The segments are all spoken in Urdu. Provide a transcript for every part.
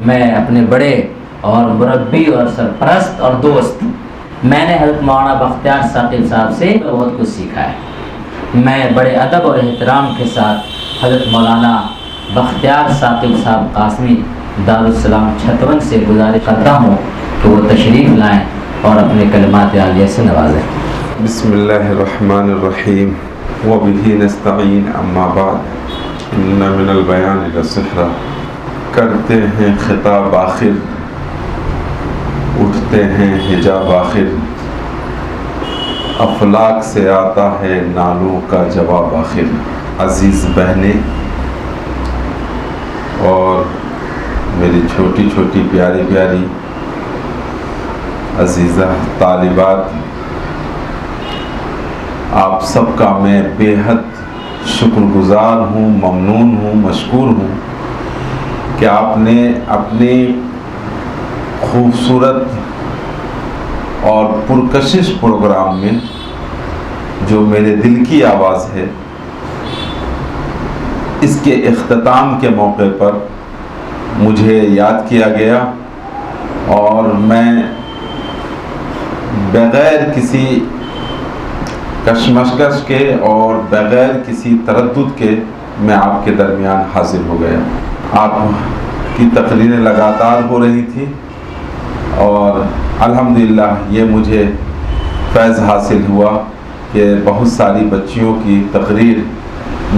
میں اپنے بڑے اور مربی اور سرپرست اور دوست میں نے حضرت مولانا بختیار ثاقب صاحب سے بہت کچھ سیکھا ہے۔ میں بڑے ادب اور احترام کے ساتھ حضرت مولانا بختیار ثاقب صاحب قاسمی دارالسلام چھتون سے گزارش کرتا ہوں کہ وہ تشریف لائیں اور اپنے کلمات عالیہ سے نوازیں۔ بسم اللہ الرحمن الرحیم وبہ نستعین اما بعد ان من البیان لسحرا۔ کرتے ہیں خطاب آخر، اٹھتے ہیں حجاب آخر، افلاک سے آتا ہے نالوں کا جواب آخر۔ عزیز بہنیں اور میری چھوٹی چھوٹی پیاری پیاری عزیزہ طالبات، آپ سب کا میں بے حد شکر گزار ہوں، ممنون ہوں، مشکور ہوں کہ آپ نے اپنی خوبصورت اور پرکشش پروگرام میں جو میرے دل کی آواز ہے، اس کے اختتام کے موقع پر مجھے یاد کیا گیا اور میں بغیر کسی کشمکش کے اور بغیر کسی تردد کے میں آپ کے درمیان حاضر ہو گیا۔ آپ کی تقریریں لگاتار ہو رہی تھی اور الحمدللہ یہ مجھے فیض حاصل ہوا کہ بہت ساری بچیوں کی تقریر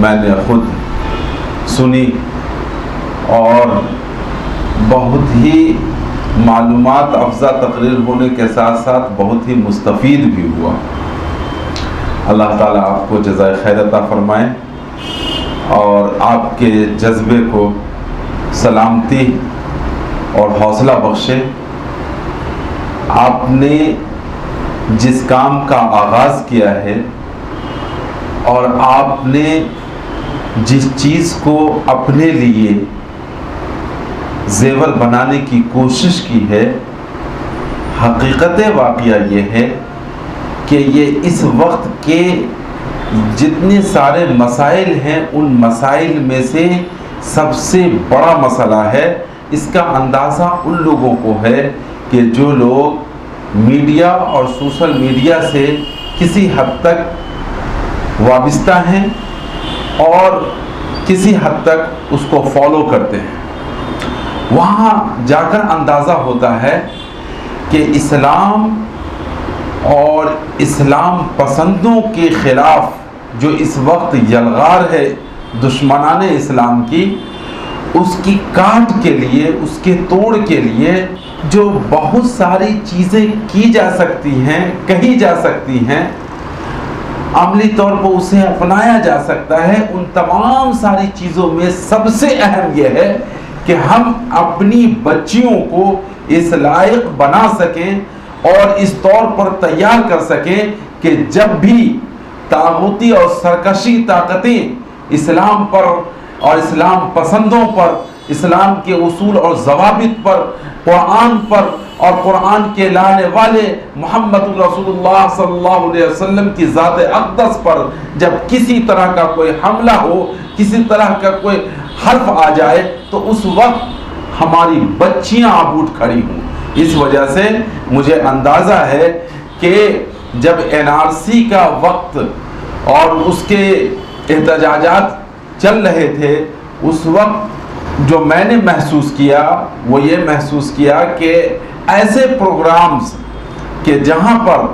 میں نے خود سنی اور بہت ہی معلومات افزا تقریر ہونے کے ساتھ ساتھ بہت ہی مستفید بھی ہوا۔ اللہ تعالیٰ آپ کو جزائے خیر عطا فرمائے اور آپ کے جذبے کو سلامتی اور حوصلہ بخشے۔ آپ نے جس کام کا آغاز کیا ہے اور آپ نے جس چیز کو اپنے لیے زیور بنانے کی کوشش کی ہے، حقیقت واقعہ یہ ہے کہ یہ اس وقت کے جتنے سارے مسائل ہیں ان مسائل میں سے سب سے بڑا مسئلہ ہے۔ اس کا اندازہ ان لوگوں کو ہے کہ جو لوگ میڈیا اور سوشل میڈیا سے کسی حد تک وابستہ ہیں اور کسی حد تک اس کو فالو کرتے ہیں، وہاں جا کر اندازہ ہوتا ہے کہ اسلام اور اسلام پسندوں کے خلاف جو اس وقت یلغار ہے دشمنان اسلام کی، اس کی کاٹ کے لیے، اس کے توڑ کے لیے جو بہت ساری چیزیں کی جا سکتی ہیں، کہی جا سکتی ہیں، عملی طور پر اسے اپنایا جا سکتا ہے، ان تمام ساری چیزوں میں سب سے اہم یہ ہے کہ ہم اپنی بچیوں کو اس لائق بنا سکیں اور اس طور پر تیار کر سکیں کہ جب بھی طاغوتی اور سرکشی طاقتیں اسلام پر اور اسلام پسندوں پر، اسلام کے اصول اور ضوابط پر، قرآن پر اور قرآن کے لانے والے محمد رسول اللہ صلی اللہ علیہ وسلم کی ذات اقدس پر جب کسی طرح کا کوئی حملہ ہو، کسی طرح کا کوئی حرف آ جائے تو اس وقت ہماری بچیاں اب اٹھ کھڑی ہوں۔ اس وجہ سے مجھے اندازہ ہے کہ جب NRC کا وقت اور اس کے احتجاجات چل رہے تھے، اس وقت جو میں نے محسوس کیا وہ یہ محسوس کیا کہ ایسے پروگرامز کہ جہاں پر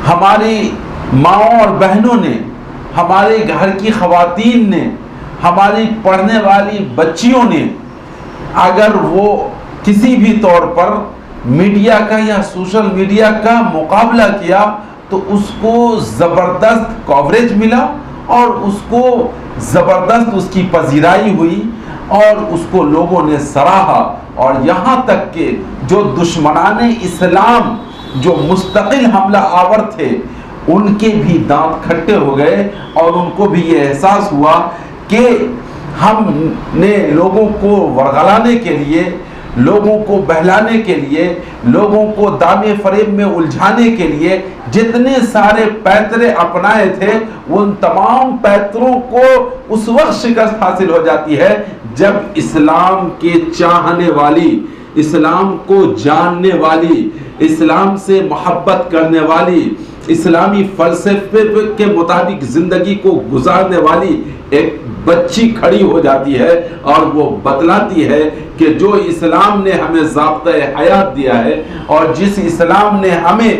ہماری ماؤں اور بہنوں نے، ہمارے گھر کی خواتین نے، ہماری پڑھنے والی بچیوں نے اگر وہ کسی بھی طور پر میڈیا کا یا سوشل میڈیا کا مقابلہ کیا تو اس کو زبردست کوریج ملا اور اس کو زبردست اس کی پذیرائی ہوئی اور اس کو لوگوں نے سراہا، اور یہاں تک کہ جو دشمنان اسلام جو مستقل حملہ آور تھے ان کے بھی دانت کھٹے ہو گئے اور ان کو بھی یہ احساس ہوا کہ ہم نے لوگوں کو ورغلانے کے لیے، لوگوں کو بہلانے کے لیے، لوگوں کو دامے فریب میں الجھانے کے لیے جتنے سارے پیترے اپنائے تھے، ان تمام پیتروں کو اس وقت شکست حاصل ہو جاتی ہے جب اسلام کے چاہنے والی، اسلام کو جاننے والی، اسلام سے محبت کرنے والی، اسلامی فلسفے کے مطابق زندگی کو گزارنے والی ایک بچی کھڑی ہو جاتی ہے اور وہ بتلاتی ہے کہ جو اسلام نے ہمیں ضابطۂ حیات دیا ہے اور جس اسلام نے ہمیں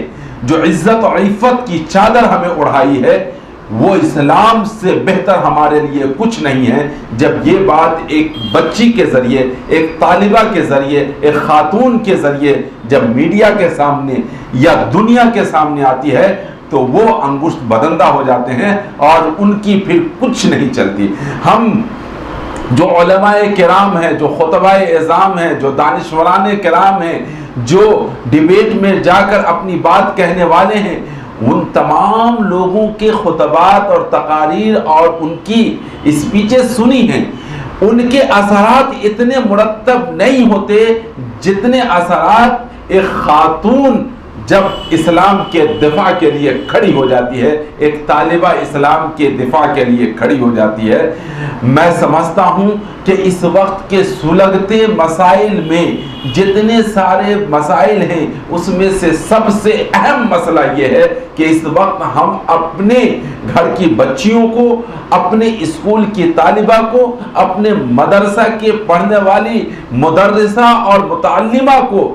جو عزت و عفت کی چادر ہمیں اڑھائی ہے، وہ اسلام سے بہتر ہمارے لیے کچھ نہیں ہے۔ جب یہ بات ایک بچی کے ذریعے، ایک طالبہ کے ذریعے، ایک خاتون کے ذریعے جب میڈیا کے سامنے یا دنیا کے سامنے آتی ہے تو وہ انگشت بدندہ ہو جاتے ہیں اور ان کی پھر کچھ نہیں چلتی۔ ہم جو علماء کرام ہیں، جو خطباء اعظام ہیں، جو دانشوران کرام ہیں، جو ڈیبیٹ میں جا کر اپنی بات کہنے والے ہیں، ان تمام لوگوں کے خطبات اور تقاریر اور ان کی اسپیچز سنی ہیں، ان کے اثرات اتنے مرتب نہیں ہوتے جتنے اثرات ایک خاتون جب اسلام کے دفاع کے لیے کھڑی ہو جاتی ہے، ایک طالبہ اسلام کے دفاع کے لیے کھڑی ہو جاتی ہے۔ میں سمجھتا ہوں کہ اس وقت کے سلگتے مسائل میں جتنے سارے مسائل ہیں، اس میں سے سب سے اہم مسئلہ یہ ہے کہ اس وقت ہم اپنے گھر کی بچیوں کو، اپنے اسکول کی طالبہ کو، اپنے مدرسہ کے پڑھنے والی مدرسہ اور متعلمہ کو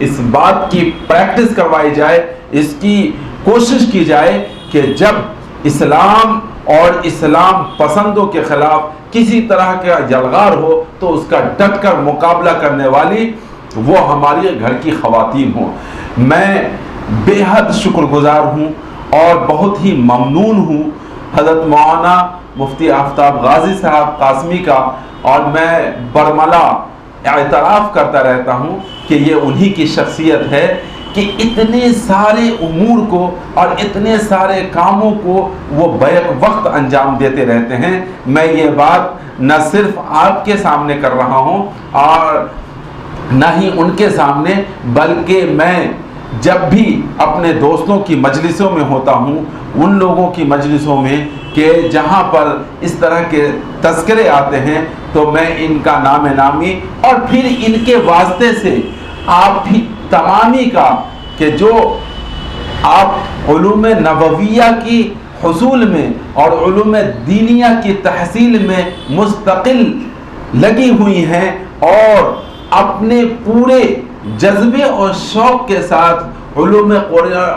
اس بات کی پریکٹس کروائی جائے، اس کی کوشش کی جائے کہ جب اسلام اور اسلام پسندوں کے خلاف کسی طرح کا یلغار ہو تو اس کا ڈٹ کر مقابلہ کرنے والی وہ ہماری گھر کی خواتین ہوں۔ میں بے حد شکر گزار ہوں اور بہت ہی ممنون ہوں حضرت مولانا مفتی آفتاب غازی صاحب قاسمی کا، اور میں برملا اعتراف کرتا رہتا ہوں کہ یہ انہی کی شخصیت ہے کہ اتنے سارے امور کو اور اتنے سارے کاموں کو وہ بیک وقت انجام دیتے رہتے ہیں۔ میں یہ بات نہ صرف آپ کے سامنے کر رہا ہوں اور نہ ہی ان کے سامنے، بلکہ میں جب بھی اپنے دوستوں کی مجلسوں میں ہوتا ہوں، ان لوگوں کی مجلسوں میں کہ جہاں پر اس طرح کے تذکرے آتے ہیں، تو میں ان کا نام نامی اور پھر ان کے واسطے سے آپ بھی تمامی کا کہ جو آپ علوم نبویہ کی حصول میں اور علوم دینیہ کی تحصیل میں مستقل لگی ہوئی ہیں اور اپنے پورے جذبے اور شوق کے ساتھ علوم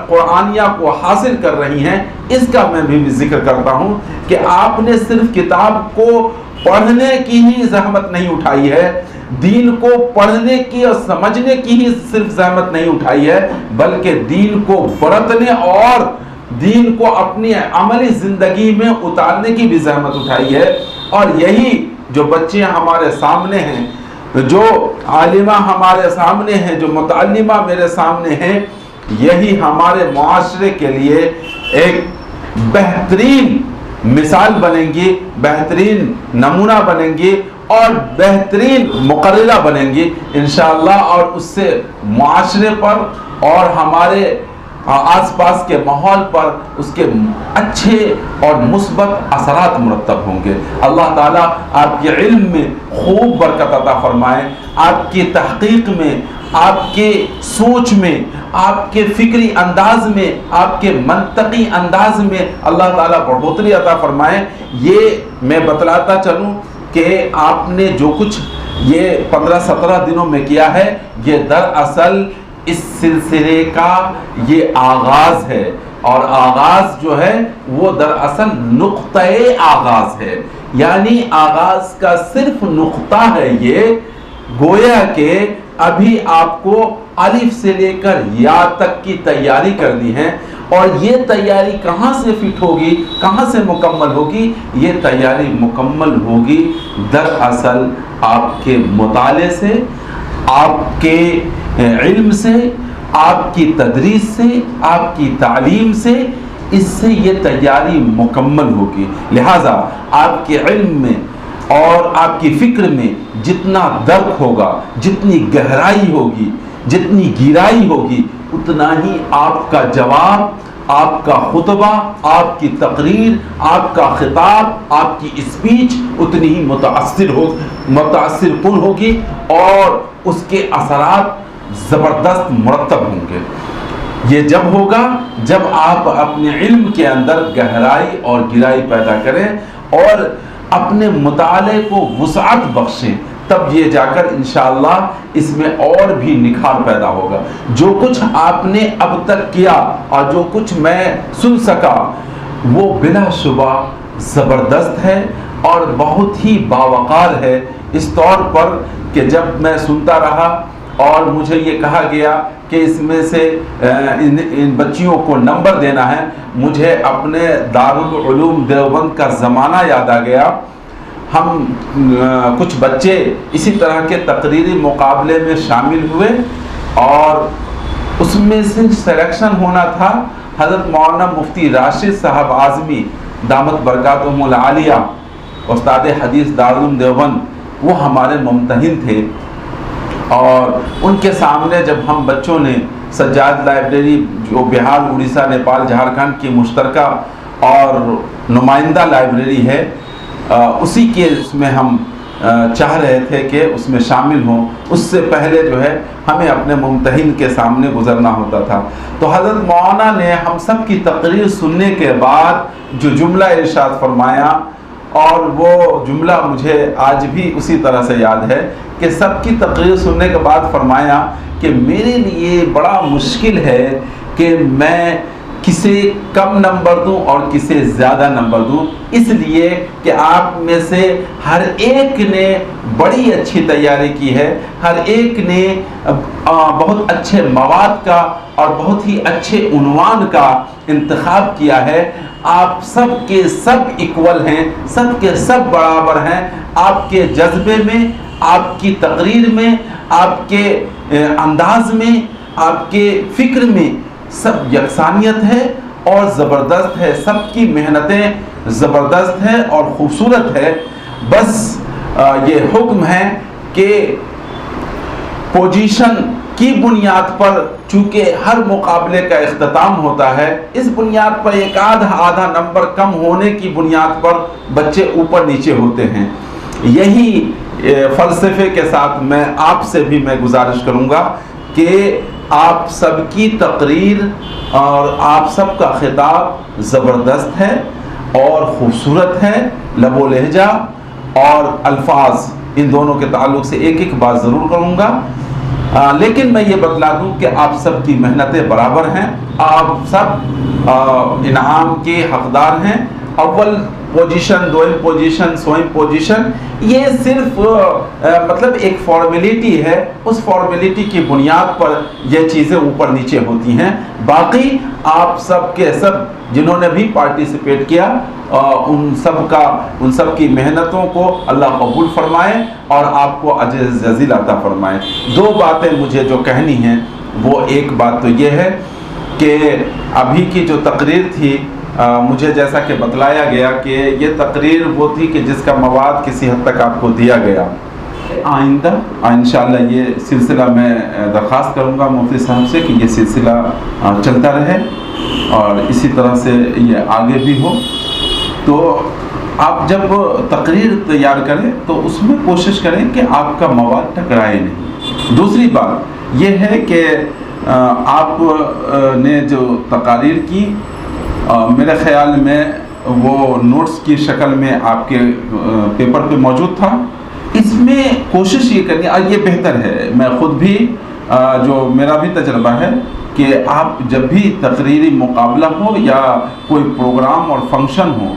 قرآنیہ کو حاصل کر رہی ہیں، اس کا میں بھی ذکر کرتا ہوں کہ آپ نے صرف کتاب کو پڑھنے کی ہی زحمت نہیں اٹھائی ہے، دین کو پڑھنے کی اور سمجھنے کی ہی صرف زحمت نہیں اٹھائی ہے، بلکہ دین کو برتنے اور دین کو اپنی عملی زندگی میں اتارنے کی بھی زحمت اٹھائی ہے۔ اور یہی جو بچے ہمارے سامنے ہیں، جو عالمہ ہمارے سامنے ہیں، جو متعلمہ میرے سامنے ہیں، یہی ہمارے معاشرے کے لیے ایک بہترین مثال بنیں گی، بہترین نمونہ بنیں گی اور بہترین مقررہ بنیں گی انشاءاللہ، اور اس سے معاشرے پر اور ہمارے آس پاس کے ماحول پر اس کے اچھے اور مثبت اثرات مرتب ہوں گے۔ اللہ تعالیٰ آپ کے علم میں خوب برکت عطا فرمائے، آپ کی تحقیق میں، آپ کے سوچ میں، آپ کے فکری انداز میں، آپ کے منطقی انداز میں اللہ تعالیٰ بڑھوتری عطا فرمائے۔ یہ میں بتلاتا چلوں کہ آپ نے جو کچھ یہ 15-17 دنوں میں کیا ہے، یہ دراصل اس سلسلے کا یہ آغاز ہے، اور آغاز جو ہے وہ دراصل نقطۂ آغاز ہے، یعنی آغاز کا صرف نقطہ ہے یہ، گویا کہ ابھی آپ کو الف سے لے کر یا تک کی تیاری کرنی ہے، اور یہ تیاری کہاں سے فٹ ہوگی، کہاں سے مکمل ہوگی؟ یہ تیاری مکمل ہوگی دراصل آپ کے مطالعے سے، آپ کے علم سے، آپ کی تدریس سے، آپ کی تعلیم سے، اس سے یہ تیاری مکمل ہوگی۔ لہٰذا آپ کے علم میں اور آپ کی فکر میں جتنا درک ہوگا، جتنی گہرائی ہوگی، جتنی گہرائی ہوگی، اتنا ہی آپ کا جواب، آپ کا خطبہ، آپ کی تقریر، آپ کا خطاب، آپ کی اسپیچ اتنی ہی متاثر کن ہوگی اور اس کے اثرات زبردست مرتب ہوں گے۔ یہ جب ہوگا جب آپ اپنے علم کے اندر گہرائی اور گہرائی پیدا کریں اور اپنے مطالعے کو وسعت بخشیں، تب یہ جا کر انشاءاللہ اس میں اور بھی نکھار پیدا ہوگا۔ جو کچھ آپ نے اب تک کیا اور جو کچھ میں سن سکا وہ بلا شبہ زبردست ہے اور بہت ہی باوقار ہے، اس طور پر کہ جب میں سنتا رہا اور مجھے یہ کہا گیا کہ اس میں سے ان بچیوں کو نمبر دینا ہے، مجھے اپنے دارالعلوم دیوبند کا زمانہ یاد آ گیا۔ ہم کچھ بچے اسی طرح کے تقریری مقابلے میں شامل ہوئے اور اس میں سے سلیکشن ہونا تھا۔ حضرت مولانا مفتی راشد صاحب اعظمی دامت برکاتہم العالیہ، استاد حدیث دارالعلوم دیوبند، وہ ہمارے ممتحن تھے اور ان کے سامنے جب ہم بچوں نے سجاد لائبریری جو بہار، اڑیسہ، نیپال، جھارکھنڈ کی مشترکہ اور نمائندہ لائبریری ہے، اسی کے اس میں ہم چاہ رہے تھے کہ اس میں شامل ہوں، اس سے پہلے جو ہے ہمیں اپنے ممتحن کے سامنے گزرنا ہوتا تھا۔ تو حضرت مولانا نے ہم سب کی تقریر سننے کے بعد جو جملہ ارشاد فرمایا، اور وہ جملہ مجھے آج بھی اسی طرح سے یاد ہے کہ سب کی تقریر سننے کے بعد فرمایا کہ میرے لیے بڑا مشکل ہے کہ میں کسے کم نمبر دوں اور کسے زیادہ نمبر دوں، اس لیے کہ آپ میں سے ہر ایک نے بڑی اچھی تیاری کی ہے، ہر ایک نے بہت اچھے مواد کا اور بہت ہی اچھے عنوان کا انتخاب کیا ہے۔ آپ سب کے سب ایکول ہیں، سب کے سب برابر ہیں، آپ کے جذبے میں، آپ کی تقریر میں، آپ کے انداز میں، آپ کے فکر میں سب یکسانیت ہے اور زبردست ہے، سب کی محنتیں زبردست ہیں اور خوبصورت ہے۔ بس یہ حکم ہے کہ پوزیشن کی بنیاد پر، چونکہ ہر مقابلے کا اختتام ہوتا ہے، اس بنیاد پر ایک آدھا نمبر کم ہونے کی بنیاد پر بچے اوپر نیچے ہوتے ہیں۔ یہی فلسفے کے ساتھ میں آپ سے بھی میں گزارش کروں گا کہ آپ سب کی تقریر اور آپ سب کا خطاب زبردست ہے اور خوبصورت ہے، لب و لہجہ اور الفاظ ان دونوں کے تعلق سے ایک بات ضرور کروں گا، لیکن میں یہ بتلا دوں کہ آپ سب کی محنتیں برابر ہیں، آپ سب انعام کے حقدار ہیں۔ اول پوزیشن، دوئم پوزیشن، سوئم پوزیشن، یہ صرف مطلب ایک فارمیلٹی ہے، اس فارمیلٹی کی بنیاد پر یہ چیزیں اوپر نیچے ہوتی ہیں۔ باقی آپ سب کے سب جنہوں نے بھی پارٹیسپیٹ کیا، ان سب کی محنتوں کو اللہ قبول فرمائے اور آپ کو اجر جزیل عطا فرمائے۔ دو باتیں مجھے جو کہنی ہیں، وہ ایک بات تو یہ ہے کہ ابھی کی جو تقریر تھی، مجھے جیسا کہ بتلایا گیا کہ یہ تقریر وہ تھی کہ جس کا مواد کسی حد تک آپ کو دیا گیا۔ آئندہ انشاءاللہ یہ سلسلہ میں درخواست کروں گا مفتی صاحب سے کہ یہ سلسلہ چلتا رہے اور اسی طرح سے یہ آگے بھی ہو۔ تو آپ جب تقریر تیار کریں تو اس میں کوشش کریں کہ آپ کا مواد ٹکرائے نہیں۔ دوسری بات یہ ہے کہ آپ نے جو تقاریر کی، میرے خیال میں وہ نوٹس کی شکل میں آپ کے پیپر پہ موجود تھا۔ اس میں کوشش یہ کرنی، اور یہ بہتر ہے، میں خود بھی جو میرا بھی تجربہ ہے کہ آپ جب بھی تقریری مقابلہ ہو یا کوئی پروگرام اور فنکشن ہو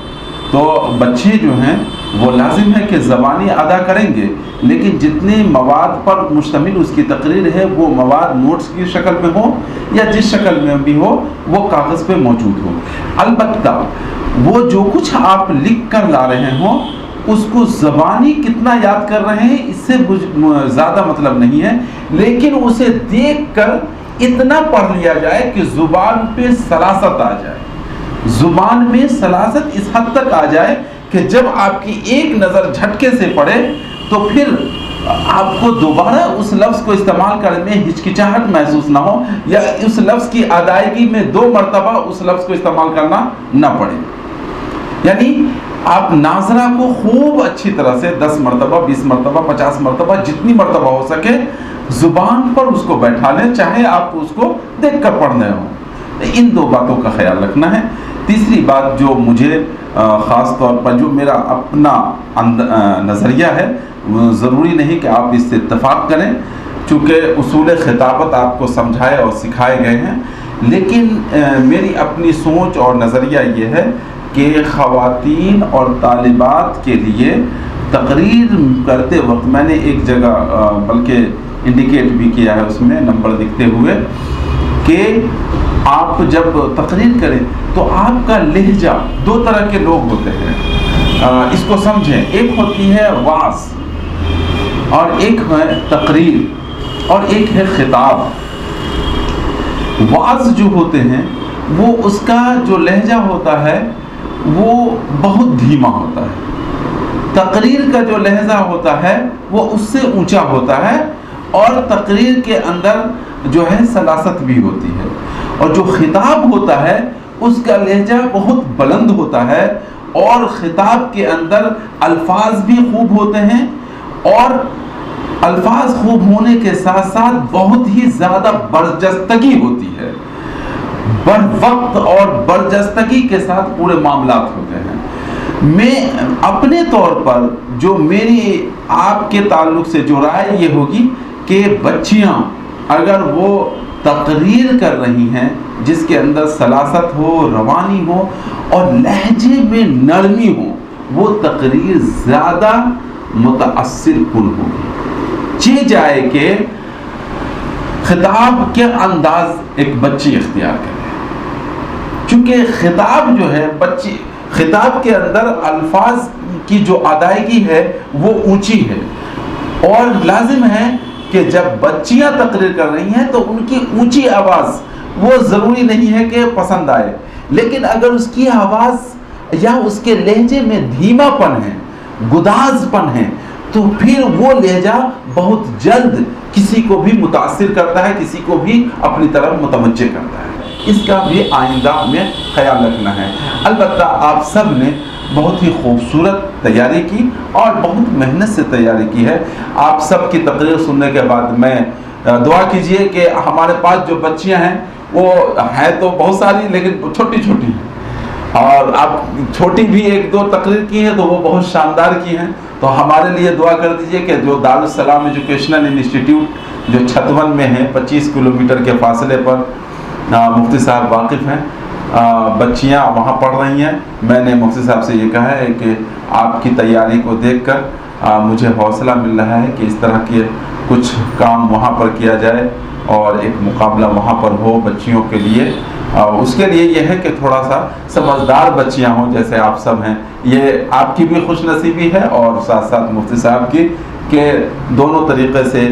تو بچے جو ہیں وہ لازم ہے کہ زبانی ادا کریں گے، لیکن جتنے مواد پر مشتمل اس کی تقریر ہے وہ مواد نوٹس کی شکل میں ہو یا جس شکل میں بھی ہو وہ کاغذ پہ موجود ہو۔ البتہ وہ جو کچھ آپ لکھ کر لا رہے ہوں اس کو زبانی کتنا یاد کر رہے ہیں اس سے زیادہ مطلب نہیں ہے، لیکن اسے دیکھ کر اتنا پڑھ لیا جائے کہ زبان پہ سلاست آ جائے، زبان میں سلاست اس حد تک آ جائے کہ جب آپ کی ایک نظر جھٹکے سے پڑے تو پھر آپ کو دوبارہ اس لفظ کو استعمال کرنے میں ہچکچاہٹ محسوس نہ ہو، یا اس لفظ کی ادائیگی میں 2 مرتبہ اس لفظ کو استعمال کرنا نہ پڑے. یعنی آپ ناظرہ کو خوب اچھی طرح سے 10 مرتبہ 20 مرتبہ 50 مرتبہ جتنی مرتبہ ہو سکے زبان پر اس کو بیٹھا لیں، چاہے آپ اس کو دیکھ کر پڑھ رہے ہوں. ان 2 باتوں کا خیال رکھنا ہے. تیسری بات جو مجھے خاص طور پر جو میرا اپنا نظریہ ہے، ضروری نہیں کہ آپ اس سے اتفاق کریں چونکہ اصول خطابت آپ کو سمجھائے اور سکھائے گئے ہیں، لیکن میری اپنی سوچ اور نظریہ یہ ہے کہ خواتین اور طالبات کے لیے تقریر کرتے وقت میں نے ایک جگہ بلکہ انڈیکیٹ بھی کیا ہے اس میں نمبر دکھتے ہوئے کہ آپ جب تقریر کریں تو آپ کا لہجہ 2 طرح کے لوگ ہوتے ہیں، اس کو سمجھیں. ایک ہوتی ہے واعظ اور ایک ہے تقریر اور ایک ہے خطاب. واعظ جو ہوتے ہیں وہ اس کا جو لہجہ ہوتا ہے وہ بہت دھیما ہوتا ہے. تقریر کا جو لہجہ ہوتا ہے وہ اس سے اونچا ہوتا ہے، اور تقریر کے اندر جو ہے سلاست بھی ہوتی ہے. اور جو خطاب ہوتا ہے اس کا لہجہ بہت بلند ہوتا ہے، اور خطاب کے اندر الفاظ بھی خوب ہوتے ہیں، اور الفاظ خوب ہونے کے ساتھ ساتھ بہت ہی زیادہ برجستگی ہوتی ہے. بر وقت اور برجستگی کے ساتھ پورے معاملات ہوتے ہیں. میں اپنے طور پر جو میری آپ کے تعلق سے جو رائے یہ ہوگی کہ بچیاں اگر وہ تقریر کر رہی ہیں جس کے اندر سلاست ہو، روانی ہو اور لہجے میں نرمی ہو، وہ تقریر زیادہ متاثر کن ہوگی. چی جائے کہ خطاب کے انداز ایک بچی اختیار کرے، چونکہ خطاب جو ہے بچی، خطاب کے اندر الفاظ کی جو ادائیگی ہے وہ اونچی ہے، اور لازم ہے کہ جب بچیاں تقریر کر رہی ہیں تو ان کی اونچی آواز وہ ضروری نہیں ہے کہ پسند آئے، لیکن اگر اس کی آواز یا اس کے لہجے میں دھیما پن ہے، گداز پن ہے، تو پھر وہ لہجہ بہت جلد کسی کو بھی متاثر کرتا ہے، کسی کو بھی اپنی طرف متوجہ کرتا ہے. اس کا بھی آئندہ ہمیں خیال رکھنا ہے. البتہ آپ سب نے بہت ہی خوبصورت تیاری کی اور بہت محنت سے تیاری کی ہے. آپ سب کی تقریر سننے کے بعد میں دعا کیجئے کہ ہمارے پاس جو بچیاں ہیں وہ ہیں تو بہت ساری لیکن چھوٹی چھوٹی ہیں، اور آپ چھوٹی بھی 1-2 تقریر کی ہیں تو وہ بہت شاندار کی ہیں. تو ہمارے لیے دعا کر دیجئے کہ جو دارالسلام ایجوکیشنل انسٹیٹیوٹ جو چھتون میں ہے 25 کلومیٹر کے فاصلے پر، مفتی صاحب واقف ہیں، بچیاں وہاں پڑھ رہی ہیں. میں نے مفتی صاحب سے یہ کہا ہے کہ آپ کی تیاری کو دیکھ کر مجھے حوصلہ مل رہا ہے کہ اس طرح کے کچھ کام وہاں پر کیا جائے اور ایک مقابلہ وہاں پر ہو بچیوں کے لیے. اس کے لیے یہ ہے کہ تھوڑا سا سمجھدار بچیاں ہوں جیسے آپ سب ہیں. یہ آپ کی بھی خوش نصیبی ہے اور ساتھ ساتھ مفتی صاحب کی، کہ دونوں طریقے سے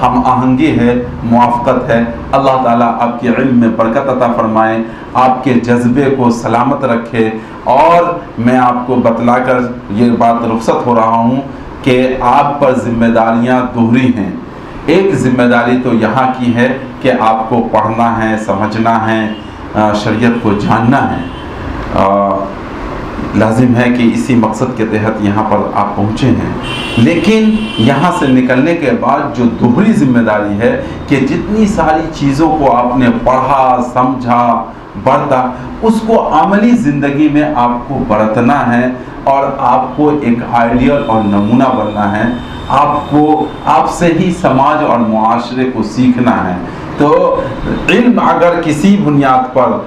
ہم آہنگی ہے، موافقت ہے. اللہ تعالیٰ آپ کے علم میں برکت عطا فرمائے، آپ کے جذبے کو سلامت رکھے. اور میں آپ کو بتلا کر یہ بات رخصت ہو رہا ہوں کہ آپ پر ذمہ داریاں دوہری ہیں. ایک ذمہ داری تو یہاں کی ہے کہ آپ کو پڑھنا ہے، سمجھنا ہے، شریعت کو جاننا ہے. لازم ہے کہ اسی مقصد کے تحت یہاں پر آپ پہنچے ہیں. لیکن یہاں سے نکلنے کے بعد جو دوہری ذمہ داری ہے کہ جتنی ساری چیزوں کو آپ نے پڑھا، سمجھا، برتا، اس کو عملی زندگی میں آپ کو برتنا ہے اور آپ کو ایک آئیڈیل اور نمونہ بننا ہے. آپ سے ہی سماج اور معاشرے کو سیکھنا ہے. تو علم اگر کسی بنیاد پر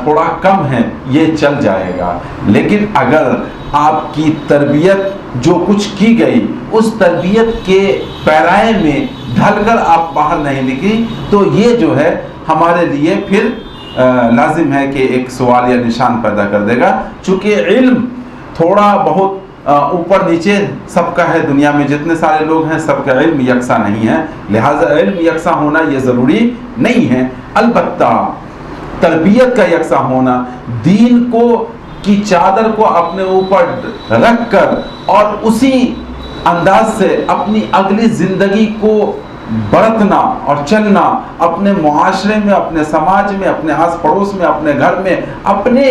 تھوڑا کم ہے یہ چل جائے گا، لیکن اگر آپ کی تربیت جو کچھ کی گئی اس تربیت کے پیرائے میں ڈھل کر آپ باہر نہیں نکلی تو یہ جو ہے ہمارے لیے پھر لازم ہے کہ ایک سوال یا نشان پیدا کر دے گا. چونکہ علم تھوڑا بہت اوپر نیچے سب کا ہے، دنیا میں جتنے سارے لوگ ہیں سب کا علم یکساں نہیں ہے، لہٰذا علم یکساں ہونا یہ ضروری نہیں ہے. البتہ تربیت کا یکساں ہونا، دین کو کی چادر کو اپنے اوپر رکھ کر اور اسی انداز سے اپنی اگلی زندگی کو برتنا اور چلنا، اپنے معاشرے میں، اپنے سماج میں، اپنے آس پڑوس میں، اپنے گھر میں اپنے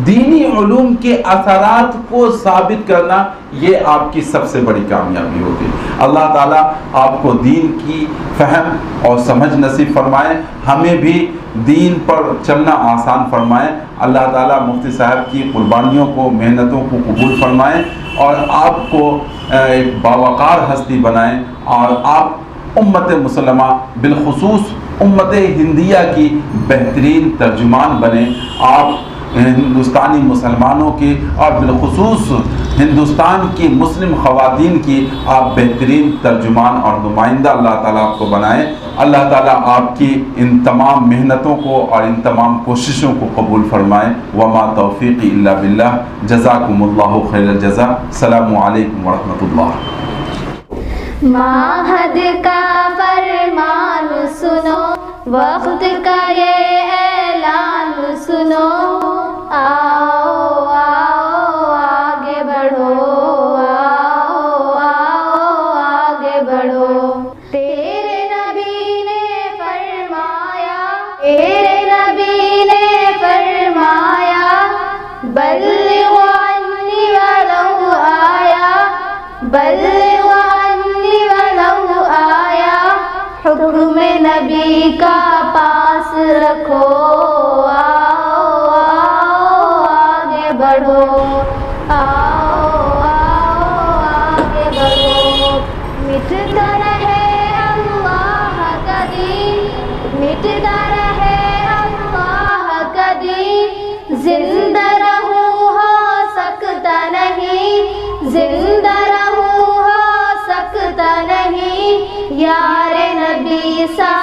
دینی علوم کے اثرات کو ثابت کرنا، یہ آپ کی سب سے بڑی کامیابی ہوگی۔ اللہ تعالیٰ آپ کو دین کی فہم اور سمجھ نصیب فرمائے، ہمیں بھی دین پر چلنا آسان فرمائے۔ اللہ تعالیٰ مفتی صاحب کی قربانیوں کو، محنتوں کو قبول فرمائے اور آپ کو ایک باوقار ہستی بنائیں، اور آپ امت مسلمہ بالخصوص امت ہندیہ کی بہترین ترجمان بنیں۔ آپ ہندوستانی مسلمانوں کی اور بالخصوص ہندوستان کی مسلم خواتین کی آپ بہترین ترجمان اور نمائندہ اللہ تعالیٰ آپ کو بنائیں۔ اللہ تعالیٰ آپ کی ان تمام محنتوں کو اور ان تمام کوششوں کو قبول فرمائیں۔ وما توفیقی الا باللہ، جزاکم اللہ خیر الجزا۔ السلام علیکم ورحمۃ اللہ۔ معہد کا فرمان سنو، وقت کا یہ اعلان سنو، آؤ آؤ آگے بڑھو، آؤ آؤ آگے بڑھو۔ تیرے نبی نے فرمایا، تیرے نبی نے فرمایا، بلغ عنی ولو آیا، بلغ عنی ولو آیا، حکم نبی کا پاس رکھو، آؤ آؤ آگے بڑھو، آؤ آؤ آگے بڑھو۔ مٹتا رہے اللہ کا دین، مٹتا رہے اللہ کا دین، زندہ رہوں ہو سکتا نہیں، زندہ رہوں ہو سکتا نہیں، یار نبی سا